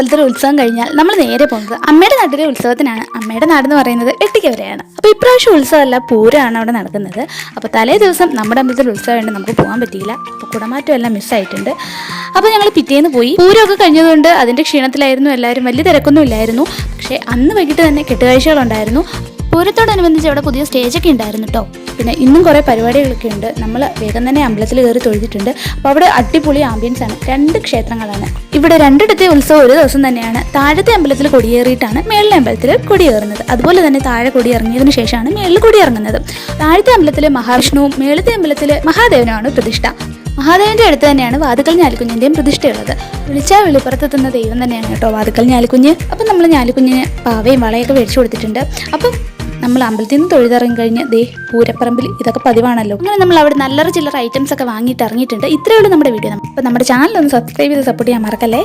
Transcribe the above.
അമ്പലത്തിലെ ഉത്സവം കഴിഞ്ഞാൽ നമ്മൾ നേരെ പോകുന്നത് അമ്മയുടെ നാട്ടിലെ ഉത്സവത്തിനാണ്. അമ്മയുടെ നാടെന്ന് പറയുന്നത് എട്ടിക്കവരെയാണ്. അപ്പോൾ ഇപ്രാവശ്യം ഉത്സവമല്ല, പൂരമാണ് അവിടെ നടക്കുന്നത്. അപ്പോൾ തലേ ദിവസം നമ്മുടെ അമ്പലത്തിൽ ഉത്സവമുണ്ട്, നമുക്ക് പോകാൻ പറ്റിയില്ല. അപ്പോൾ കുടമാറ്റം എല്ലാം മിസ്സായിട്ടുണ്ട്. അപ്പോൾ ഞങ്ങൾ പിറ്റേന്ന് പോയി. പൂരമൊക്കെ കഴിഞ്ഞതുകൊണ്ട് അതിൻ്റെ ക്ഷീണത്തിലായിരുന്നു എല്ലാവരും. വലിയ തിരക്കൊന്നും ഇല്ലായിരുന്നു. പക്ഷേ അന്ന് വൈകിട്ട് തന്നെ കെട്ടുകാഴ്ചകളുണ്ടായിരുന്നു. പൂരത്തോടനുബന്ധിച്ച് അവിടെ പുതിയ സ്റ്റേജൊക്കെ ഉണ്ടായിരുന്നു കേട്ടോ. പിന്നെ ഇന്നും കുറേ പരിപാടികളൊക്കെ ഉണ്ട്. നമ്മൾ വേഗം തന്നെ അമ്പലത്തിൽ കയറി തൊഴുതിട്ടുണ്ട്. അപ്പോൾ അവിടെ അടിപൊളി ആംബിയൻസ് ആണ്. 2 ക്ഷേത്രങ്ങളാണ് ഇവിടെ. 2ഇടത്തെ ഉത്സവം ഒരു ദിവസം തന്നെയാണ്. താഴത്തെ അമ്പലത്തിൽ കൊടിയേറിയിട്ടാണ് മേളിലെ അമ്പലത്തിൽ കൊടിയേറുന്നത്. അതുപോലെ തന്നെ താഴെ കൊടി ഇറങ്ങിയതിനു ശേഷമാണ് മേളിൽ കൊടി ഇറങ്ങുന്നത്. താഴത്തെ അമ്പലത്തിൽ മഹാവിഷ്ണുവും മേളത്തെ അമ്പലത്തിൽ മഹാദേവനുമാണ് പ്രതിഷ്ഠ. മഹാദേവന്റെ അടുത്ത് തന്നെയാണ് വാതുക്കൽ ഞാലിക്കുഞ്ഞിന്റെയും പ്രതിഷ്ഠയുള്ളത്. വിളിച്ചാൽ വെളിപ്പുറത്തെത്തുന്ന ദൈവം തന്നെയാണ് കേട്ടോ വാതുക്കൽ ഞാലിക്കുഞ്ഞ്. അപ്പം നമ്മൾ ഞാലിക്കുഞ്ഞിന് പാവയും വളയൊക്കെ മേടിച്ചു കൊടുത്തിട്ടുണ്ട്. അപ്പം നമ്മൾ അമ്പലത്തിൽ നിന്ന് തൊഴുതിറങ്ങി കഴിഞ്ഞ് പൂരപ്പറമ്പിൽ ഇതൊക്കെ പതിവാണല്ലോ. അങ്ങനെ നമ്മൾ അവിടെ നല്ലൊരു ചില്ലറ ഐറ്റംസ് ഒക്കെ വാങ്ങിയിട്ട് ഇറങ്ങിയിട്ടുണ്ട്. ഇത്രയേ ഉള്ളൂ നമ്മുടെ വീഡിയോ. അപ്പം നമ്മുടെ ചാനൽ ഒന്ന് സബ്സ്ക്രൈബ് ചെയ്ത് സപ്പോർട്ട് ചെയ്യാൻ മറക്കല്ലേ.